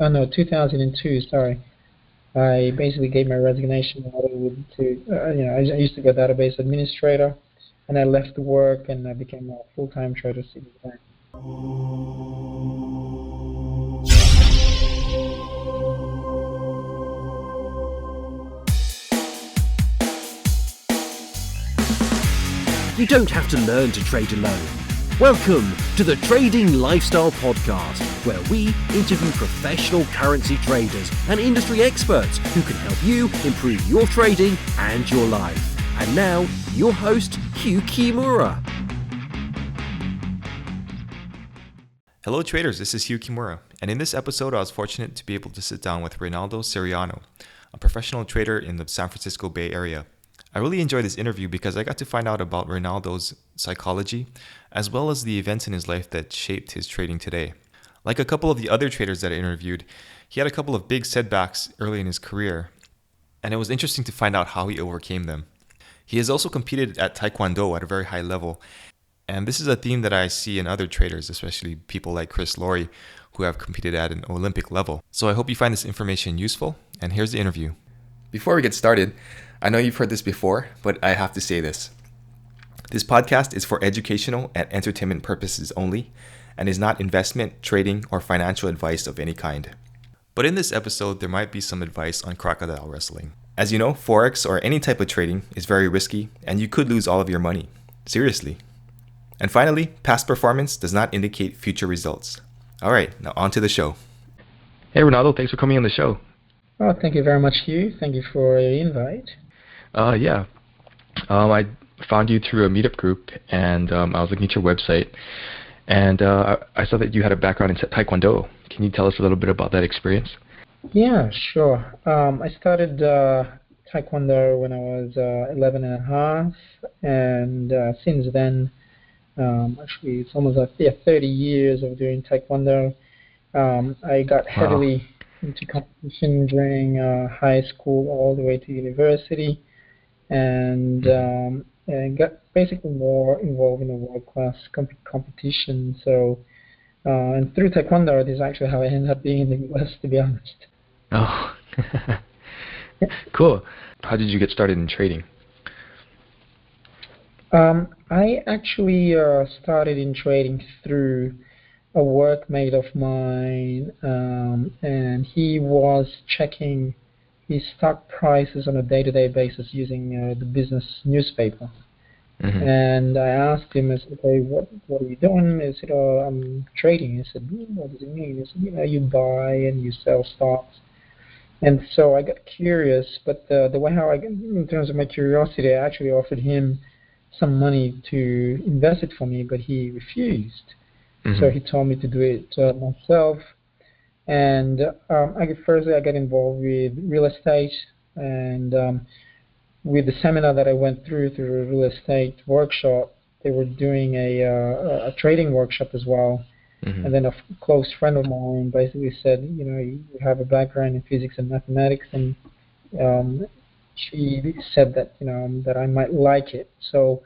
oh no, 2002. Sorry, I basically gave my resignation letter I used to be a database administrator, and I left work and I became a full-time trader since then. You don't have to learn to trade alone. Welcome to the Trading Lifestyle Podcast, where we interview professional currency traders and industry experts who can help you improve your trading and your life. And now, your host, Hugh Kimura. Hello traders, this is Hugh Kimura, and in this episode I was fortunate to be able to sit down with Reynaldo Soriano, a professional trader in the San Francisco Bay Area. I really enjoyed this interview because I got to find out about Reynaldo's psychology, as well as the events in his life that shaped his trading today. Like a couple of the other traders that I interviewed, he had a couple of big setbacks early in his career, and it was interesting to find out how he overcame them. He has also competed at Taekwondo at a very high level, and this is a theme that I see in other traders, especially people like Chris Laurie, who have competed at an Olympic level. So I hope you find this information useful, and here's the interview. Before we get started, I know you've heard this before, but I have to say this. This podcast is for educational and entertainment purposes only, and is not investment, trading, or financial advice of any kind. But in this episode, there might be some advice on crocodile wrestling. As you know, Forex or any type of trading is very risky, and you could lose all of your money. Seriously. And finally, past performance does not indicate future results. All right, now on to the show. Hey Reynaldo, thanks for coming on the show. Oh, thank you very much, Hugh. Thank you for the invite. I found you through a meetup group, and I was looking at your website, and I saw that you had a background in Taekwondo. Can you tell us a little bit about that experience? Yeah, sure. I started Taekwondo when I was 11 and a half, and since then, actually it's almost 30 years of doing Taekwondo. I got heavily into competition during high school all the way to university, and got basically more involved in the world-class competition. So, and through Taekwondo, this is actually how I ended up being in the US, to be honest. Oh, cool. How did you get started in trading? I actually started in trading through a workmate of mine, and he was checking his stock prices on a day-to-day basis using the business newspaper. Mm-hmm. And I asked him, I said, "Hey, what are you doing?" He said, "Oh, I'm trading." I said, "What does it mean?" He said, "You buy and you sell stocks." And so I got curious, but the way how in terms of my curiosity, I actually offered him some money to invest it for me, but he refused. Mm-hmm. So he told me to do it myself. And firstly, I got involved with real estate, and with the seminar that I went through a real estate workshop, they were doing a trading workshop as well. Mm-hmm. And then a close friend of mine basically said, you have a background in physics and mathematics, and she said that that I might like it. So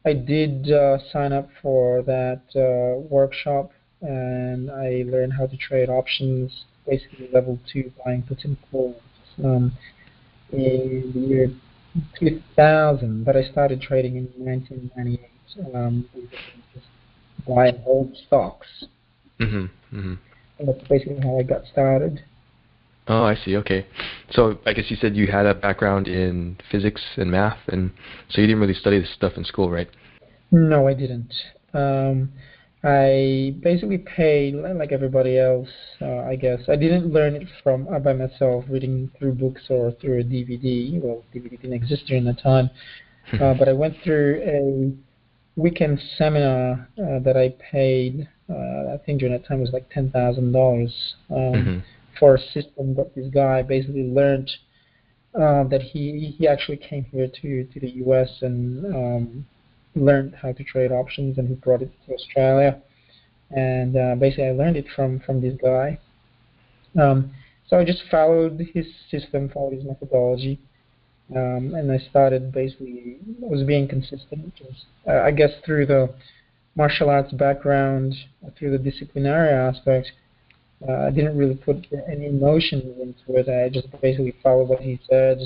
I did sign up for that workshop, and I learned how to trade options, basically level 2 buying puts and calls in the year 2000. But I started trading in 1998, just buying old stocks. Mm-hmm. Mm-hmm. And that's basically how I got started. Oh, I see. Okay. So I guess you said you had a background in physics and math, and so you didn't really study this stuff in school, right? No, I didn't. I basically paid like everybody else, I guess. I didn't learn it by myself, reading through books or through a DVD. Well, DVD didn't exist during that time. But I went through a weekend seminar that I paid, I think during that time it was like $10,000 for a system that this guy basically learned that he actually came here to the US and learned how to trade options, and he brought it to Australia. And basically I learned it from this guy. So I just followed his system, followed his methodology. And I started I was being consistent. I guess through the martial arts background, through the disciplinary aspect, I didn't really put any emotions into it. I just basically followed what he said,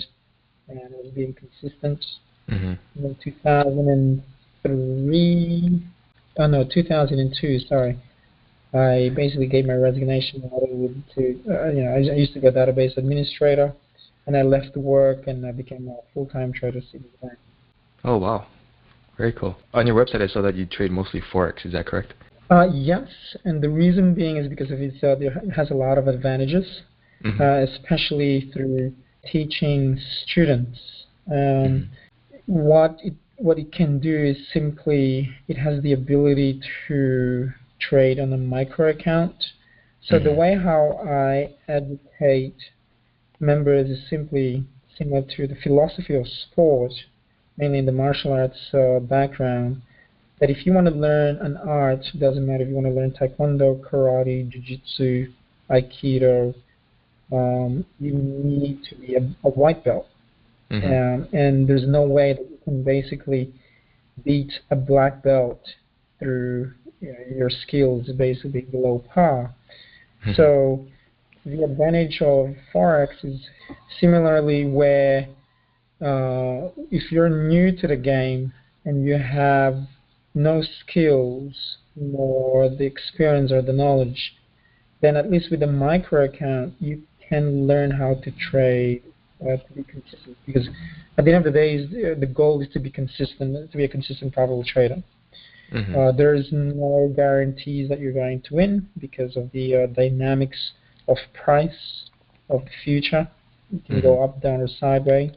and I was being consistent. Mhm. In 2003, oh no, 2002, sorry. I basically gave my resignation I used to be a database administrator, and I left work and I became a full-time trader since then. Oh wow, very cool. On your website, I saw that you trade mostly forex. Is that correct? Yes, and the reason being is because of it has a lot of advantages, Mhm. especially through teaching students. Mhm. What it can do is simply it has the ability to trade on a micro account. So the Mhm. way how I educate members is simply similar to the philosophy of sport, mainly in the martial arts background. That if you want to learn an art, doesn't matter if you want to learn Taekwondo, Karate, Jiu-Jitsu, Aikido, you need to be a white belt. Mhm. And there's no way that you can basically beat a black belt through your skills basically below par. Mhm. So the advantage of Forex is similarly where if you're new to the game and you have no skills nor the experience or the knowledge, then at least with a micro account, you can learn how to trade to be consistent. Because at the end of the day, the goal is to be consistent, to be a consistent, profitable trader. Mhm. There's no guarantees that you're going to win because of the dynamics of price of the future. It can Mhm. go up, down, or sideways.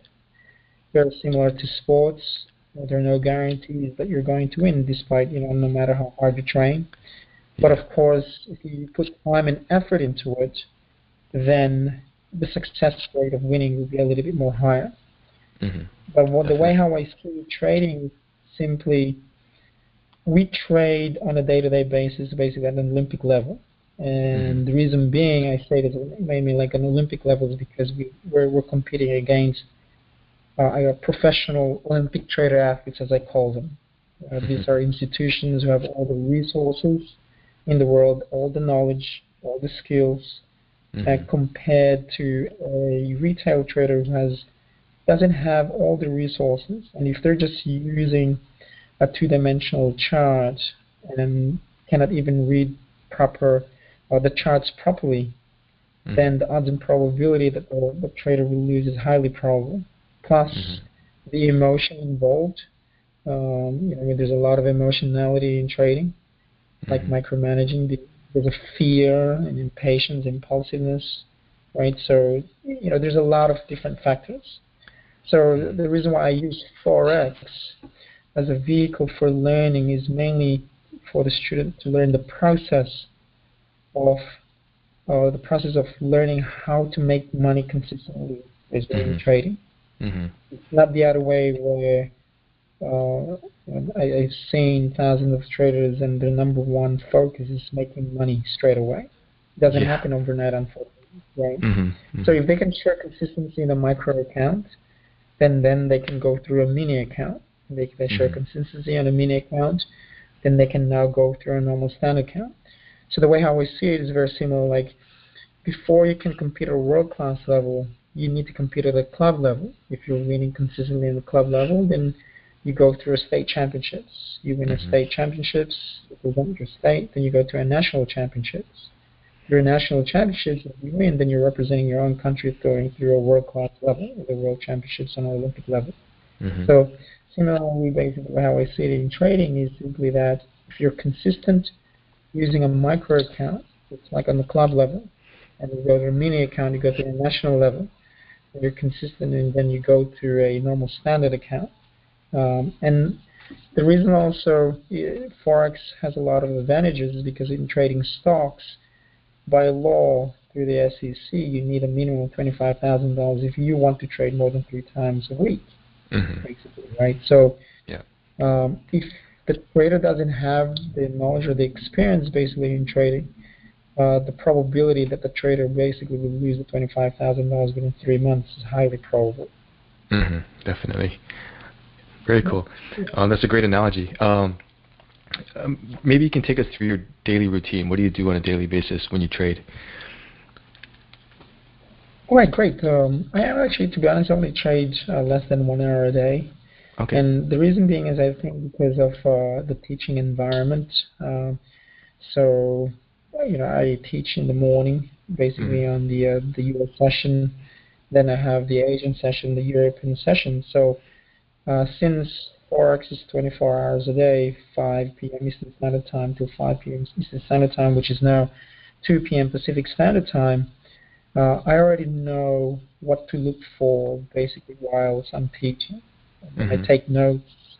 Very similar to sports. There are no guarantees that you're going to win, despite no matter how hard you train. But Yeah. of course, if you put time and effort into it, then the success rate of winning will be a little bit more higher. Mhm. But the way Definitely. how I see trading is simply we trade on a day-to-day basis, basically at an Olympic level. Mhm. And the reason being, I say this mainly like an Olympic level, is because we're competing against professional Olympic trader athletes, as I call them. Mhm. These are institutions who have all the resources in the world, all the knowledge, all the skills, Mhm. compared to a retail trader who doesn't have all the resources. And if they're just using a two-dimensional chart and cannot even read proper the charts properly, Mhm. then the odds and probability that the trader will lose is highly probable. Plus, Mhm. the emotion involved. There's a lot of emotionality in trading, like Mhm. micromanaging. There's a fear and impatience, impulsiveness, right? So, there's a lot of different factors. So Mhm. the reason why I use Forex as a vehicle for learning is mainly for the student to learn of the process of learning how to make money consistently, basically in Mhm. trading. Mhm. It's not the other way where I've seen thousands of traders and their number one focus is making money straight away. It doesn't Yeah. happen overnight, unfortunately, right? Mhm. So Mhm. if they can show consistency in a micro account, then they can go through a mini account. They show Mhm. consistency on a mini account, then they can now go through a normal standard account. So the way how I see it is very similar. Like before you can compete at a world class level, you need to compete at a club level. If you're winning consistently in the club level, then you go through a state championships. You win a Mhm. state championships, represent your state, then you go to a national championships. Through national championships, if you win, then you're representing your own country going through a world class level, the world championships on an Olympic level. Mhm. So similarly, basically how I see it in trading is simply that if you're consistent using a micro account, it's like on the club level, and you go to a mini account, you go to the national level, and you're consistent, and then you go to a normal standard account. And the reason also Forex has a lot of advantages is because in trading stocks, by law through the SEC, you need a minimum of $25,000 if you want to trade more than 3 times a week, Mhm. basically, right? So Yeah. if the trader doesn't have the knowledge or the experience basically in trading, the probability that the trader basically will lose the $25,000 within 3 months is highly probable. Mhm. Definitely. Very Yeah. cool. That's a great analogy. Maybe you can take us through your daily routine. What do you do on a daily basis when you trade? All right, great. I actually, to be honest, only trade less than 1 hour a day. Okay. And the reason being is I think because of the teaching environment. So, I teach in the morning, basically on the US session. Then I have the Asian session, the European session. So since Forex is 24 hours a day, 5 p.m. Eastern Standard Time to 5 p.m. Eastern Standard Time, which is now 2 p.m. Pacific Standard Time, I already know what to look for basically whilst I'm teaching. And I take notes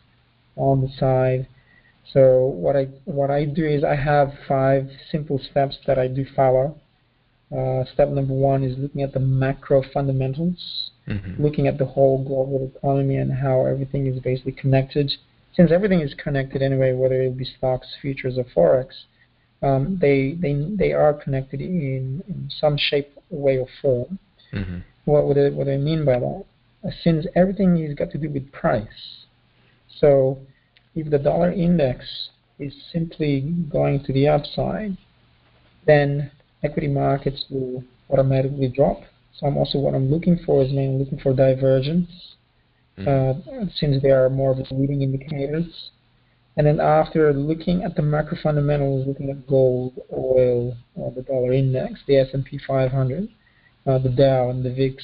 on the side. So what I do is I have 5 simple steps that I do follow. Step number 1 is looking at the macro fundamentals, looking at the whole global economy and how everything is basically connected. Since everything is connected anyway, whether it be stocks, futures, or Forex, they are connected in some shape, way, or form. What do I mean by that? Since everything has got to do with price, so if the dollar index is simply going to the upside, then equity markets will automatically drop. So what I'm looking for is mainly looking for divergence, since they are more of leading indicators. And then after looking at the macro fundamentals, looking at gold, oil, the dollar index, the S&P 500, the Dow, and the VIX,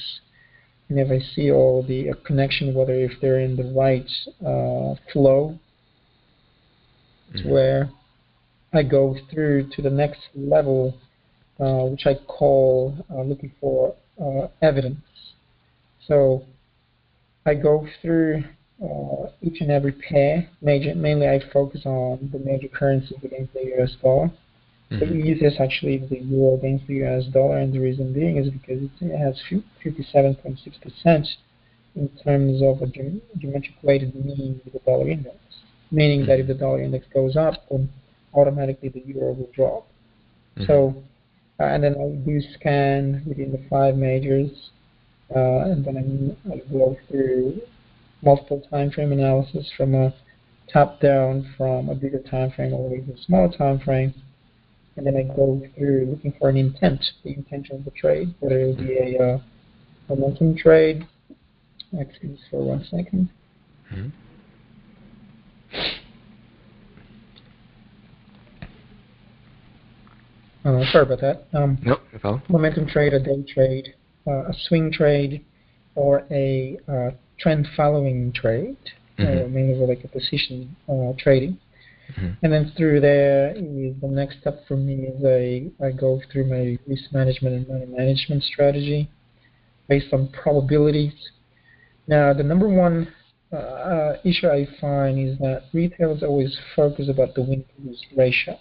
and if I see all the connection, whether if they're in the right flow, to where I go through to the next level, which I call looking for evidence. So I go through each and every pair. Mainly I focus on the major currencies against the US dollar. The easiest actually is the euro against the US dollar, and the reason being is because it has 57.6% in terms of a geometric weighted mean with the dollar index, meaning that if the dollar index goes up, then automatically the euro will drop. So, and then I do scan within the 5 majors, and then I go through multiple time frame analysis from a top down, from a bigger time frame all the way to a smaller time frame. And then I go through looking for an intent, the intention of the trade, whether it will be a momentum trade. Excuse for 1 second. Sorry about that. No, no problem. Momentum trade, a day trade, a swing trade, or a trend following trade, mainly like a position trading. And then through there is the next step for me is I go through my risk management and money management strategy based on probabilities. Now, the number one issue I find is that retailers always focus about the win-to-lose ratio.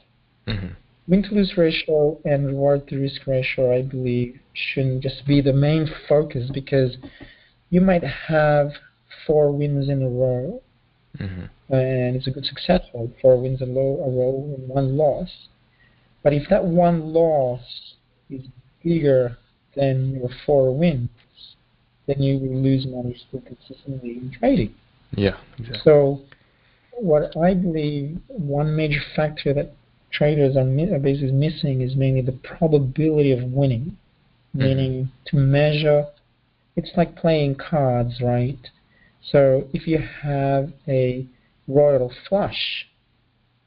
Win-to-lose ratio and reward-to-risk ratio, I believe, shouldn't just be the main focus, because you might have 4 wins in a row, and it's a good success rate, 4 wins in a row and 1 loss. But if that 1 loss is bigger than your 4 wins, then you will lose money still consistently in trading. Yeah, exactly. So what I believe one major factor that traders are basically missing is mainly the probability of winning, meaning to measure. It's like playing cards, right? So if you have a royal flush,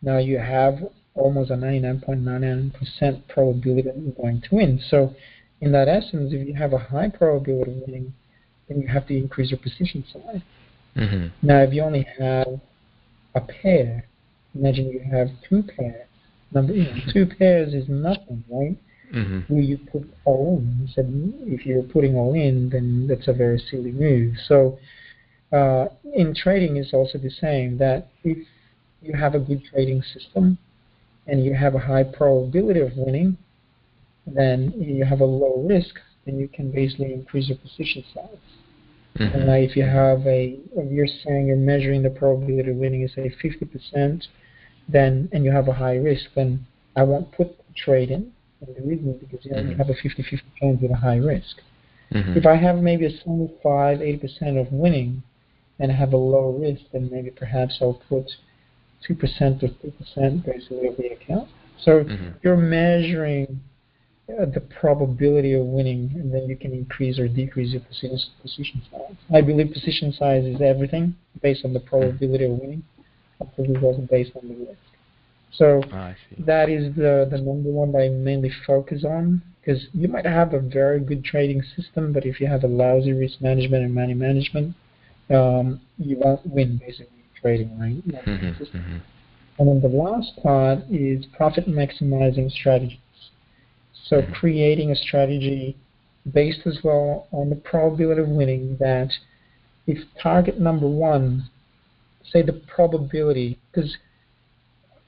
now you have almost a 99.99% probability that you're going to win. So in that essence, if you have a high probability of winning, then you have to increase your position size. Now, if you only have a pair, imagine you have 2 pairs. 2 pairs is nothing, right? You put all in. You said if you're putting all in, then that's a very silly move. So in trading, it's also the same, that if you have a good trading system and you have a high probability of winning, then you have a low risk, then you can basically increase your position size. And if you have you're saying you're measuring the probability of winning is say 50%, then and you have a high risk, then I won't put the trade in. And the reason is because you have a 50-50 chance with a high risk. If I have maybe a 75-80% of winning and have a low risk, then maybe perhaps I'll put 2% or 3% basically of the account. So you're measuring the probability of winning, and then you can increase or decrease your position size. I believe position size is everything based on the probability of winning. This is also based on the risk. So that is the number one that I mainly focus on, because you might have a very good trading system, but if you have a lousy risk management and money management, you won't win basically trading, right? And then the last part is profit maximizing strategies. So creating a strategy based as well on the probability of winning, that if target number one, say the probability, because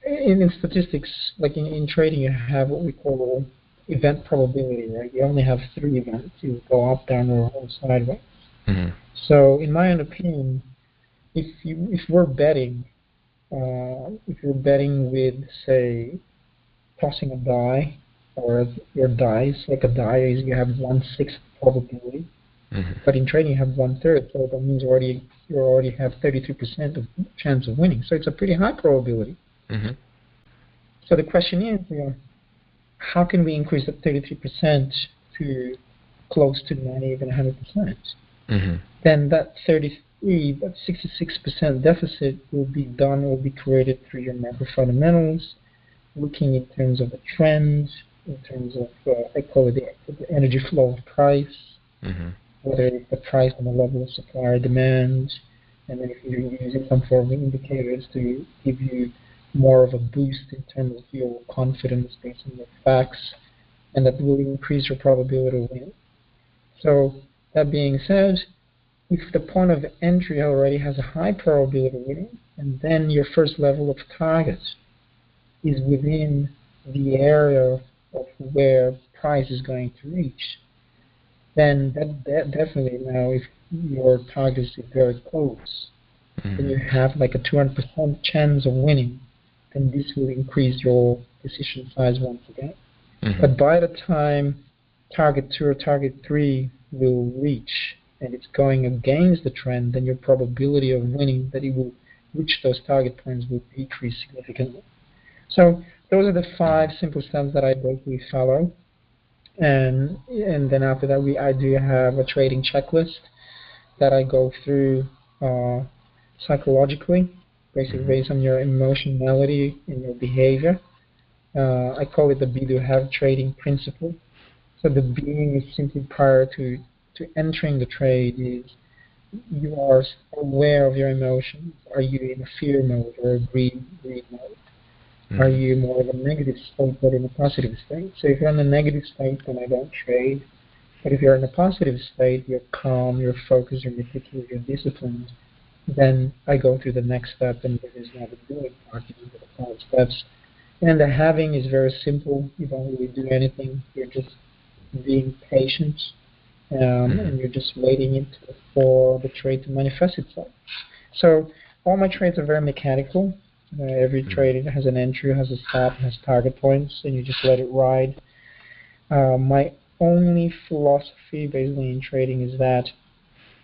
in statistics, like in trading, you have what we call event probability, right? You only have 3 events. You go up, down, or sideways. So in my own opinion, if we're betting, if you're betting with, say, tossing a die, or your dice, like a die is you have 1/6 probability, but in trading you have 1/3, so that means you already have 33% of chance of winning. So it's a pretty high probability. So the question is, how can we increase that 33% to close to 90, even 100%? Then that 66% deficit will be created through your macro fundamentals, looking in terms of the trends, in terms of, I call it the energy flow of price, whether it's the price on the level of supply or demand, and then if you're using some form of indicators to give you more of a boost in terms of your confidence based on the facts, and that will increase your probability of winning. So that being said, if the point of entry already has a high probability of winning, and then your first level of target is within the area of where price is going to reach, then that definitely, now if your target is very close, then you have like a 200% chance of winning, then this will increase your position size once again. But by the time target 2 or target 3 will reach, and it's going against the trend, then your probability of winning, that it will reach those target points, will decrease significantly. So those are the 5 simple steps that I basically follow, and then after that I do have a trading checklist that I go through psychologically, basically based on your emotionality and your behavior. I call it the be to have trading principle. So the being is simply prior to entering the trade is you are aware of your emotions. Are you in a fear mode or a greed mode? Are you more of a negative state but in a positive state? So if you're in a negative state, then I don't trade. But if you're in a positive state, you're calm, you're focused, you're meticulous, you're disciplined, then I go through the next step, and there is now the doing part, the 5 steps. And the having is very simple. You don't really do anything. You're just being patient, and you're just waiting for the trade to manifest itself. So all my trades are very mechanical. Every trade has an entry, has a stop, has target points, and you just let it ride. My only philosophy basically in trading is that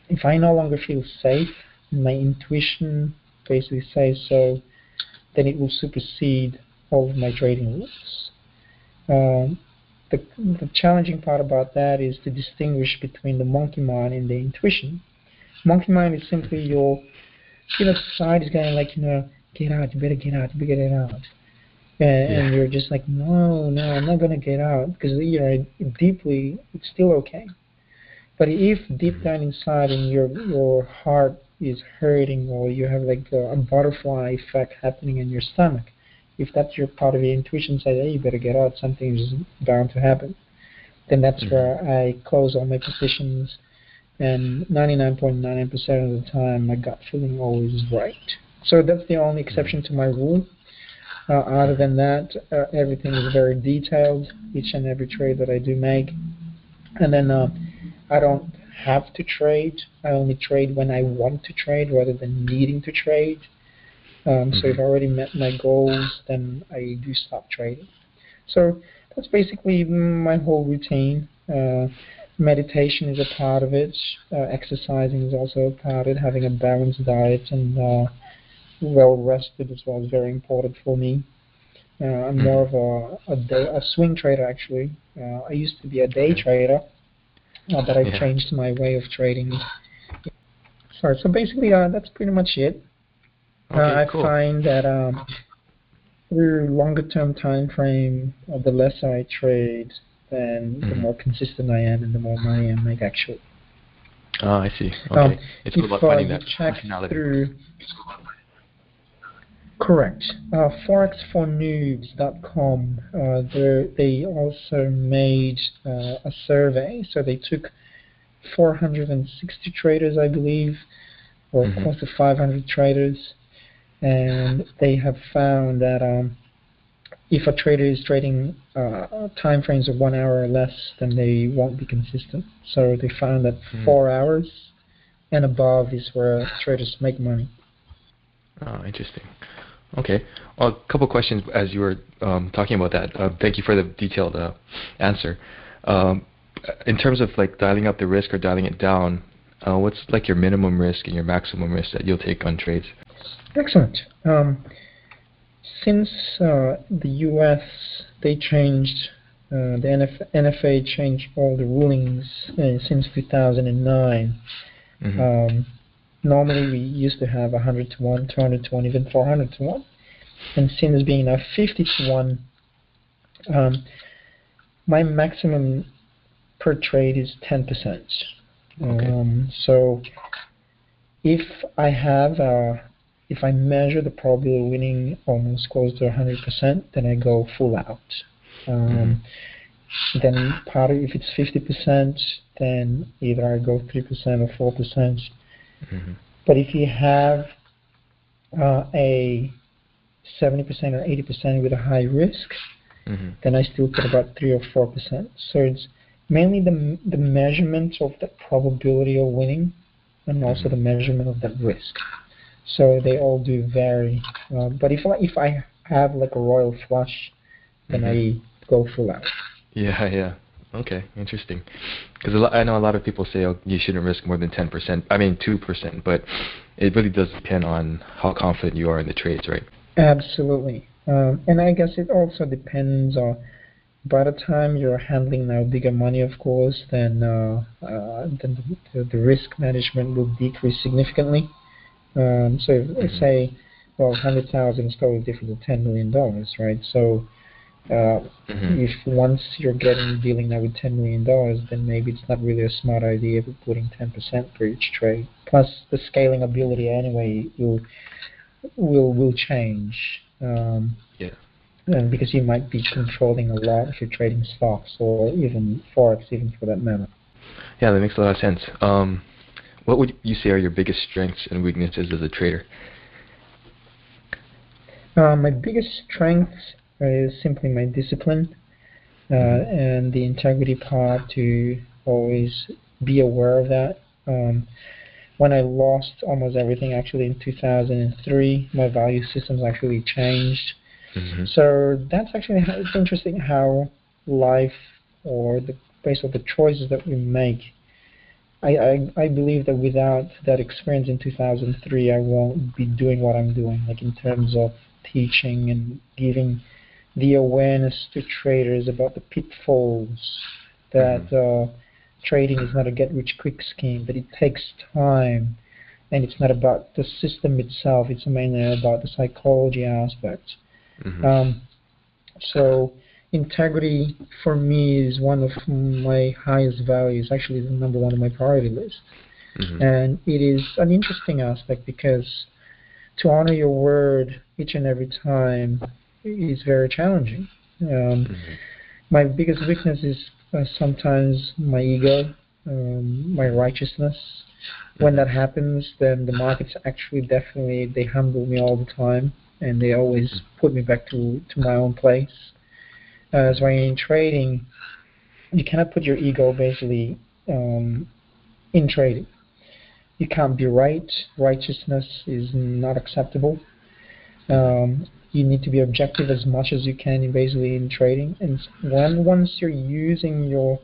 if I no longer feel safe, my intuition basically says so, then it will supersede all of my trading rules. The challenging part about that is to distinguish between the monkey mind and the intuition. Monkey mind is simply your, side is going like, get out, you better get out, you better get out. And you're just like, no, I'm not going to get out, because deeply, it's still okay. But if deep down inside and your heart is hurting, or you have like a butterfly effect happening in your stomach, if that's your part of your intuition says, hey, you better get out, something is bound to happen, then that's where I close all my positions, and 99.99% of the time, my gut feeling always is right. So that's the only exception to my rule. Other than that, everything is very detailed, each and every trade that I do make. And then I don't have to trade. I only trade when I want to trade rather than needing to trade. So if I already met my goals, then I do stop trading. So that's basically my whole routine. Meditation is a part of it. Exercising is also a part of it. Having a balanced diet and well rested as well is very important for me. I'm more of a swing trader actually. I used to be a day trader, but I've changed my way of trading. Sorry, so basically that's pretty much it. I find that through longer term time frame, the less I trade, then the more consistent I am and the more money I make actually. Oh, I see. Okay. It's all about finding that personality. Correct. Forexfornoobs.com, they also made a survey. So they took 460 traders, I believe, or close to 500 traders, and they have found that if a trader is trading time frames of 1 hour or less, then they won't be consistent. So they found that 4 hours and above is where traders make money. Oh, interesting. Okay. Well, a couple questions as you were talking about that. Thank you for the detailed answer. In terms of like dialing up the risk or dialing it down, what's like your minimum risk and your maximum risk that you'll take on trades? Excellent. Since the U.S. they changed, the NFA changed all the rulings since 2009. Normally we used to have 100 to 1, 200 to 1, even 400 to 1. And since being now 50 to 1, my maximum per trade is 10%. So if I measure the probability of winning almost close to 100%, then I go full out. Then if it's 50%, then either I go 3% or 4%. But if you have a 70% or 80% with a high risk, then I still put about 3 or 4%. So it's mainly the measurement of the probability of winning and also the measurement of the risk. So they all do vary. But if I have like a royal flush, then I go full out. Yeah. Okay, interesting. Because I know a lot of people say you shouldn't risk more than 10%. I mean 2%, but it really does depend on how confident you are in the trades, right? Absolutely. And I guess it also depends on, by the time you're handling now bigger money, of course, then the risk management will decrease significantly. So if, say, 100,000 is totally different than $10 million, right? So if once you're dealing now with $10 million, then maybe it's not really a smart idea of putting 10% for each trade. Plus the scaling ability anyway will change. And because you might be controlling a lot if you're trading stocks or even Forex, even for that matter. Yeah, that makes a lot of sense. What would you say are your biggest strengths and weaknesses as a trader? My biggest strength is simply my discipline and the integrity part, to always be aware of that. When I lost almost everything actually in 2003, my value systems actually changed. So that's actually it's interesting how life, or based on the choices that we make, I believe that without that experience in 2003, I won't be doing what I'm doing, like in terms of teaching and giving the awareness to traders about the pitfalls that trading is not a get-rich-quick scheme, that it takes time, and it's not about the system itself, it's mainly about the psychology aspect. So integrity for me is one of my highest values, actually the number one on my priority list. And it is an interesting aspect because to honor your word each and every time is very challenging. My biggest weakness is sometimes my ego, my righteousness. When that happens, then the markets actually definitely, they humble me all the time, and they always put me back to my own place. So when you're in trading, you cannot put your ego basically in trading. You can't be right. Righteousness is not acceptable. You need to be objective as much as you can basically in trading. And once you're using your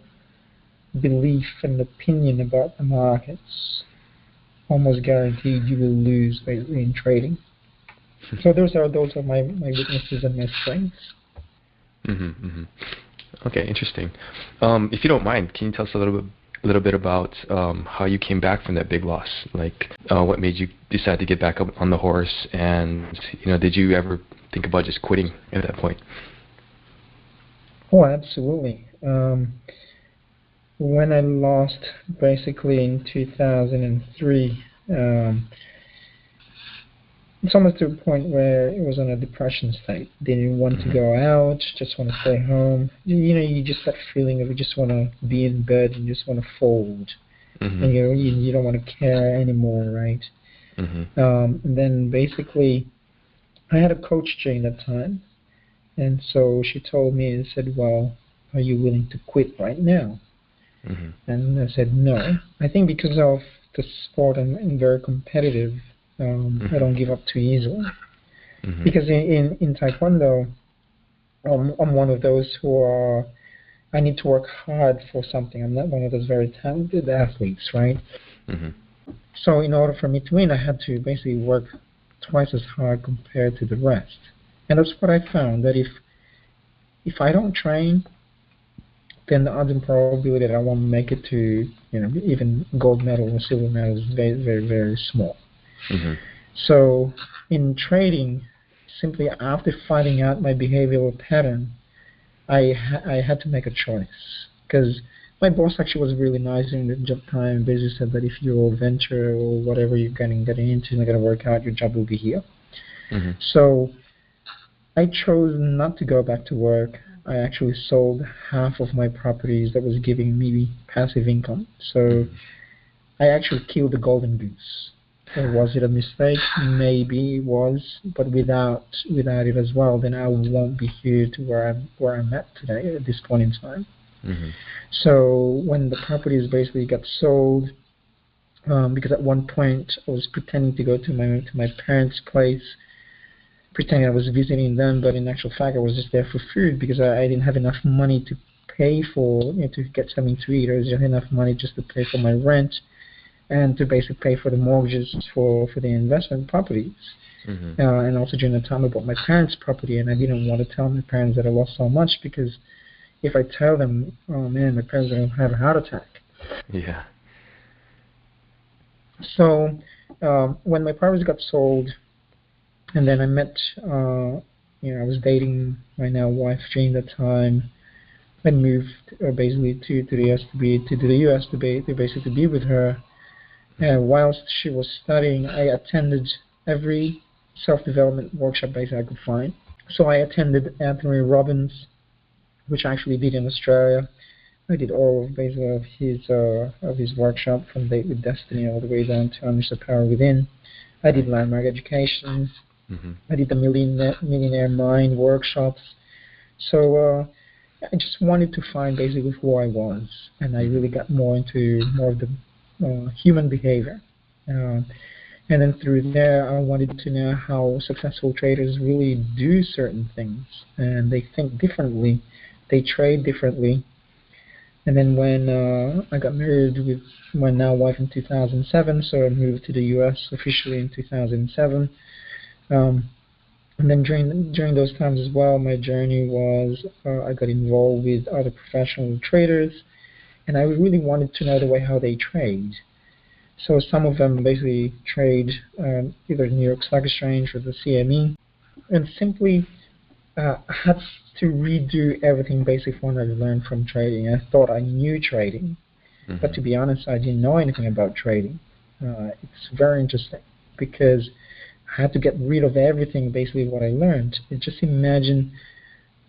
belief and opinion about the markets, almost guaranteed you will lose basically in trading. So those are my weaknesses and my strengths. Okay, interesting. If you don't mind, can you tell us a little bit about how you came back from that big loss? Like, what made you decide to get back up on the horse, and did you ever think about just quitting at that point? Oh, absolutely. When I lost basically in 2003, it's almost to a point where it was on a depression state. Didn't want to go out, just want to stay home. You just that feeling of you just want to be in bed and you just want to fold. And you don't want to care anymore, right? And then basically, I had a coach during that time, and so she told me and said, "Well, are you willing to quit right now?" And I said no. I think because of the sport, I'm very competitive. I don't give up too easily. Because in Taekwondo, I'm one of those who I need to work hard for something. I'm not one of those very talented athletes, right? So in order for me to win, I had to basically work twice as hard compared to the rest. And that's what I found, that if I don't train, then the odds and probability that I won't make it to even gold medal or silver medal is very, very, very small. So in trading, simply after finding out my behavioral pattern, I had to make a choice, because my boss actually was really nice during the job time. Basically said that if your venture or whatever you're getting into is not going to work out, your job will be here. So I chose not to go back to work. I actually sold half of my properties that was giving me passive income. So I actually killed the golden goose. Was it a mistake? Maybe it was, but without it as well, then I won't be here to where I'm at today at this point in time. So when the properties basically got sold, because at one point I was pretending to go to my parents' place, pretending I was visiting them, but in actual fact I was just there for food, because I didn't have enough money to pay for to get something to eat. There was just enough money just to pay for my rent and to basically pay for the mortgages for the investment properties. And also during the time I bought my parents' property, and I didn't want to tell my parents that I lost so much, because if I tell them, oh man, my parents are going to have a heart attack. Yeah. So when my properties got sold, and then I met, I was dating my now wife during that time. I moved basically to the US to basically be with her. Whilst she was studying, I attended every self-development workshop basically I could find. So I attended Anthony Robbins, which I actually did in Australia. I did all of basically of his workshop, from Date with Destiny all the way down to Unleash the Power Within. I did landmark education. I did the Millionaire Mind workshops. So I just wanted to find basically who I was, and I really got more of the human behavior. And then through there, I wanted to know how successful traders really do certain things, and they think differently, they trade differently. And then when I got married with my now wife in 2007, so I moved to the US officially in 2007. And then during those times as well, my journey was I got involved with other professional traders, and I really wanted to know the way how they trade. So some of them basically trade either New York Stock Exchange or the CME, and simply had to redo everything basically from what I learned from trading. I thought I knew trading, but to be honest, I didn't know anything about trading. It's very interesting, because I had to get rid of everything basically what I learned. And just imagine,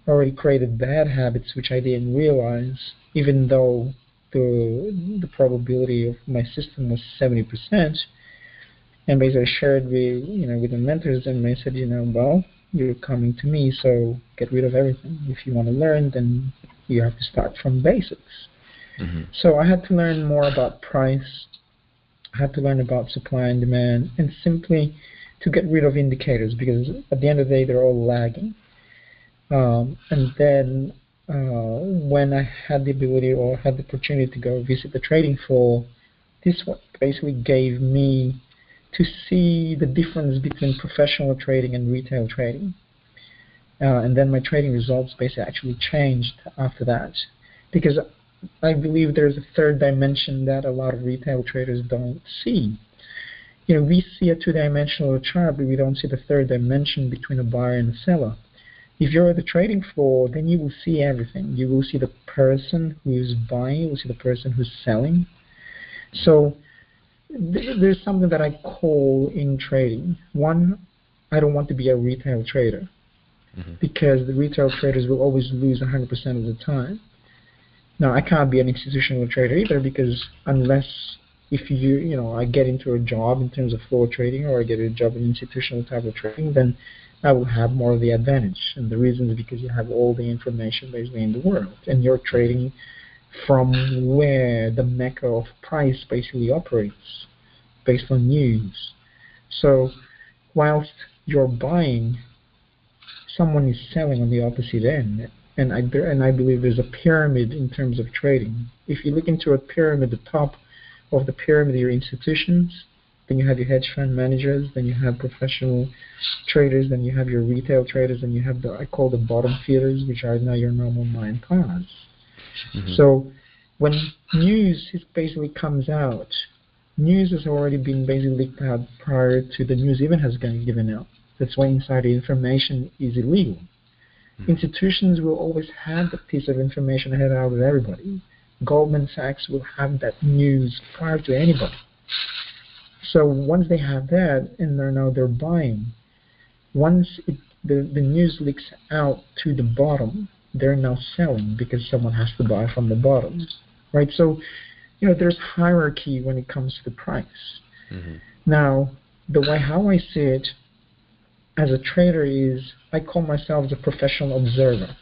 I already created bad habits which I didn't realize, even though the probability of my system was 70%. And basically I shared with the mentors, and they said, well, you're coming to me, so get rid of everything. If you want to learn, then you have to start from basics. So I had to learn more about price. I had to learn about supply and demand, and simply to get rid of indicators, because at the end of the day, they're all lagging. And then when I had the ability or had the opportunity to go visit the trading floor, this basically gave me to see the difference between professional trading and retail trading. And then my trading results basically actually changed after that, because I believe there's a third dimension that a lot of retail traders don't see. We see a two-dimensional chart, but we don't see the third dimension between a buyer and a seller. If you're at the trading floor, then you will see everything. You will see the person who's buying, you will see the person who's selling. So there's something that I call in trading. One, I don't want to be a retail trader, because the retail traders will always lose 100% of the time. Now, I can't be an institutional trader either, because unless if I get into a job in terms of floor trading, or I get a job in institutional type of trading, then I will have more of the advantage. And the reason is because you have all the information basically in the world, and you're trading from where the mecca of price basically operates, based on news. So whilst you're buying, someone is selling on the opposite end. And I believe there's a pyramid in terms of trading. If you look into a pyramid, the top of the pyramid are your institutions, then you have your hedge fund managers, then you have professional traders, then you have your retail traders, and you have I call the bottom feeders, which are now your normal nine cars. So when news basically comes out, news has already been basically leaked out prior to the news even has been given out. That's why insider information is illegal. Institutions will always have that piece of information ahead of everybody. Goldman Sachs will have that news prior to anybody. So once they have that, and they're buying, once the news leaks out to the bottom, they're now selling, because someone has to buy from the bottom, right? So, there's hierarchy when it comes to the price. Now, the way how I see it as a trader is, I call myself a professional observer.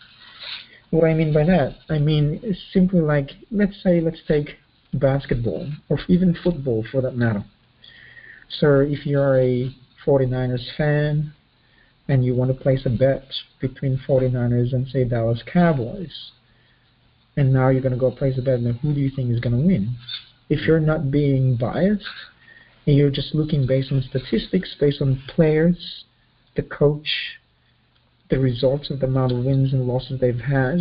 What I mean by that, it's simply like, let's take basketball, or even football for that matter. So if you're a 49ers fan, and you want to place a bet between 49ers and, say, Dallas Cowboys, and now you're going to go place a bet, and who do you think is going to win? If you're not being biased, and you're just looking based on statistics, based on players, the coach, the results of the amount of wins and losses they've had,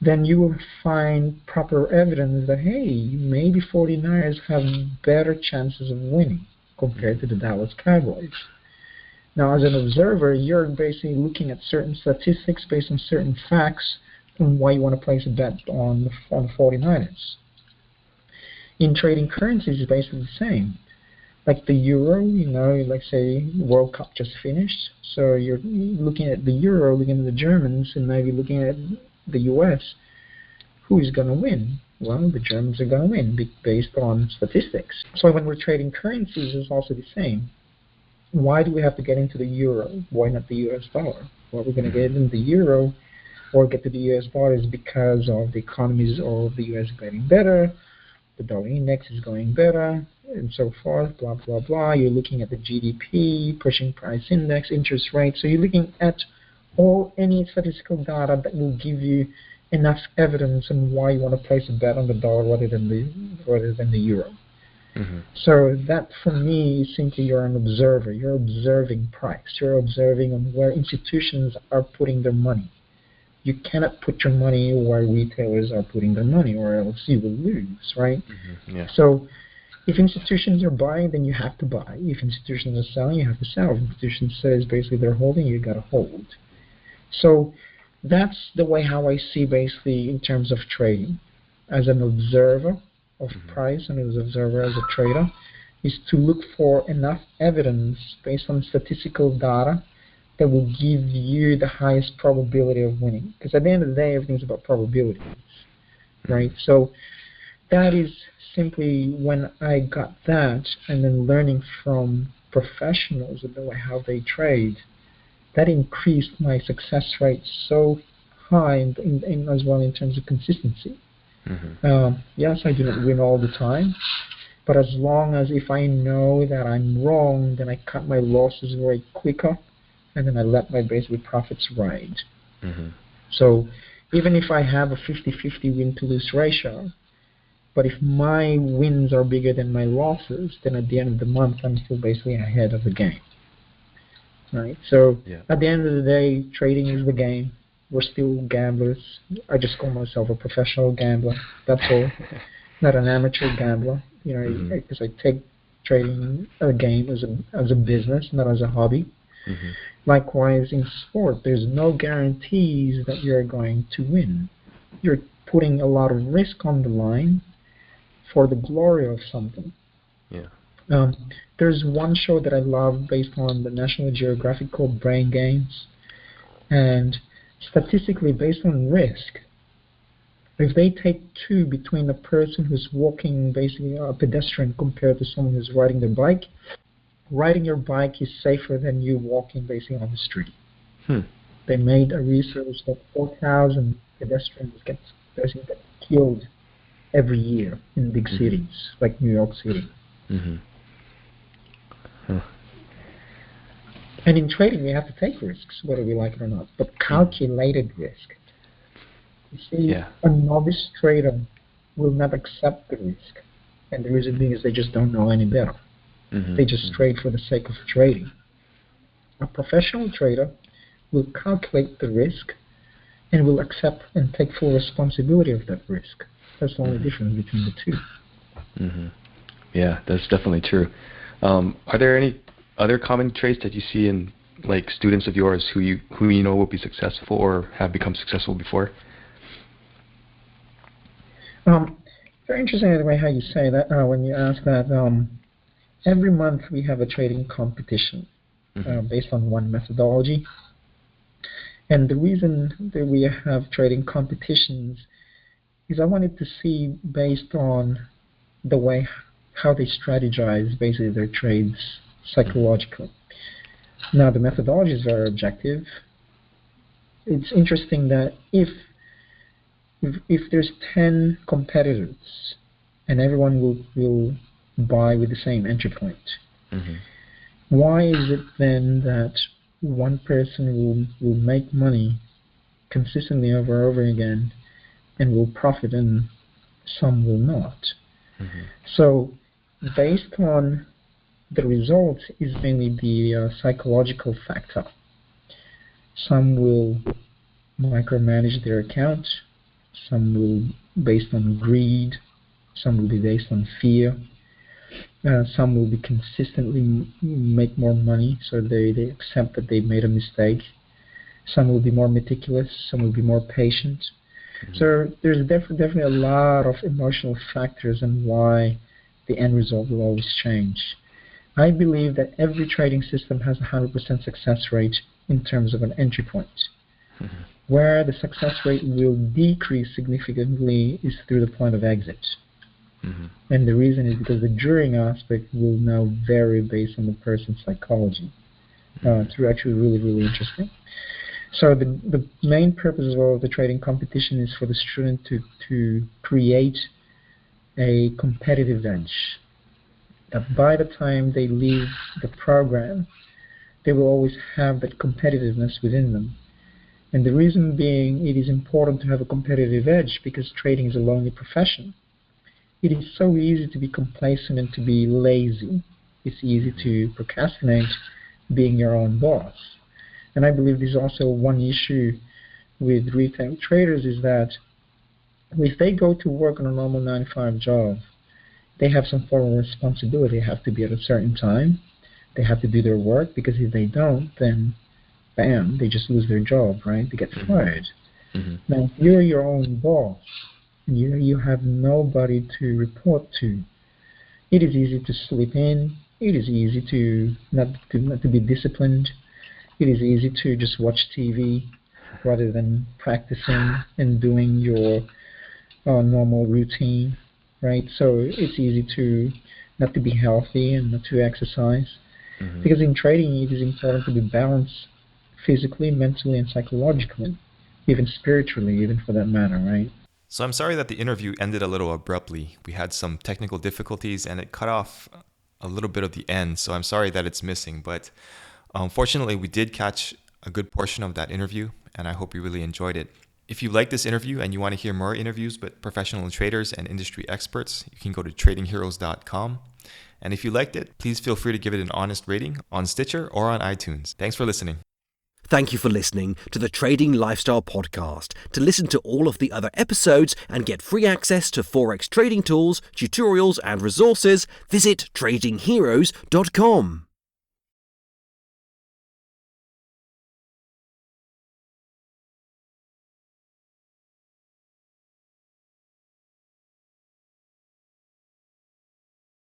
then you will find proper evidence that, hey, maybe 49ers have better chances of winning compared to the Dallas Cowboys. Now, as an observer, you're basically looking at certain statistics based on certain facts on why you want to place a bet on the 49ers. In trading currencies, it's basically the same. Like the euro, like say World Cup just finished, so you're looking at the euro, looking at the Germans, and maybe looking at the US. Who is going to win? Well, the Germans are going to win based on statistics. So when we're trading currencies, it's also the same. Why do we have to get into the euro? Why not the US dollar? Well, we're going to get into the euro or get to the US dollar is because of the economies of the US getting better, the dollar index is going better, and so forth, blah, blah, blah. You're looking at the GDP, pushing price index, interest rate. So you're looking at any statistical data that will give you enough evidence on why you want to place a bet on the dollar rather than the euro. So that, for me, is simply you're an observer. You're observing price. You're observing on where institutions are putting their money. You cannot put your money where retailers are putting their money, or else you will lose, right? So if institutions are buying, then you have to buy. If institutions are selling, you have to sell. If institutions says basically they're holding, you got to hold. So that's the way how I see basically in terms of trading. As an observer of price and as an observer as a trader, is to look for enough evidence based on statistical data that will give you the highest probability of winning. Because at the end of the day, everything's about probabilities, right? So that is simply when I got that, and then learning from professionals of the way how they trade, that increased my success rate so high, in as well in terms of consistency. Yes, I do not win all the time, but as long as if I know that I'm wrong, then I cut my losses very quicker, and then I let my basically profits ride. So even if I have a 50-50 win-to-lose ratio, But if my wins are bigger than my losses, then at the end of the month, I'm still basically ahead of the game. Right? So at the end of the day, trading is the game. We're still gamblers. I just call myself a professional gambler. That's all. Not an amateur gambler. Because I take trading a game as a business, not as a hobby. Likewise, in sport, there's no guarantees that you're going to win. You're putting a lot of risk on the line for the glory of something. There's one show that I love based on the National Geographic called Brain Games, and statistically based on risk, if they take two between a person who's walking, basically a pedestrian, compared to someone who's riding their bike, riding your bike is safer than you walking basically on the street. They made a research that 4,000 pedestrians get killed every year in big cities like New York City. And in trading, we have to take risks, whether we like it or not, but calculated risk. You see, a novice trader will not accept the risk, and the reason being is they just don't know any better. They just trade for the sake of trading. A professional trader will calculate the risk and will accept and take full responsibility of that risk. That's the only difference between the two. Yeah, that's definitely true. Are there any other common traits that you see in like students of yours who you know will be successful or have become successful before? Very interesting the way how you say that when you ask that. Every month we have a trading competition based on one methodology. And the reason that we have trading competitions is I wanted to see, based on the way how they strategize basically their trades psychologically. Now the methodology is very objective. It's interesting that if there's 10 competitors and everyone will buy with the same entry point, why is it then that one person will make money consistently over and over again and will profit and some will not? So based on the results is mainly the psychological factor. Some will micromanage their account, some will based on greed, some will be based on fear. Some will be consistently make more money, so they accept that they made a mistake. Some will be more meticulous, some will be more patient. So there's definitely a lot of emotional factors and why the end result will always change. I believe that every trading system has a 100% success rate in terms of an entry point. Where the success rate will decrease significantly is through the point of exit. And the reason is because the during aspect will now vary based on the person's psychology. It's actually really, really interesting. So the main purpose as well of the trading competition is for the student to create a competitive edge. That by the time they leave the program, they will always have that competitiveness within them. And the reason being, it is important to have a competitive edge because trading is a lonely profession. It is so easy to be complacent and to be lazy. It's easy to procrastinate being your own boss. And I believe there's also one issue with retail traders is that if they go to work on a normal 9-to-5 job, they have some form of responsibility. They have to be at a certain time. They have to do their work, because if they don't, then bam, they just lose their job, right? They get fired. Now, if you're your own boss, you have nobody to report to. It is easy to slip in. It is easy to not to be disciplined. It is easy to just watch TV rather than practicing and doing your normal routine, right? So it's easy to not to be healthy and not to exercise. Because in trading, it is important to be balanced physically, mentally, and psychologically, even spiritually, even for that matter, right? So I'm sorry that the interview ended a little abruptly. We had some technical difficulties and it cut off a little bit of the end, so I'm sorry that it's missing. But fortunately, we did catch a good portion of that interview, and I hope you really enjoyed it. If you like this interview and you want to hear more interviews with professional traders and industry experts, you can go to tradingheroes.com. And if you liked it, please feel free to give it an honest rating on Stitcher or on iTunes. Thanks for listening. Thank you for listening to the Trading Lifestyle Podcast. To listen to all of the other episodes and get free access to Forex trading tools, tutorials, and resources, visit tradingheroes.com.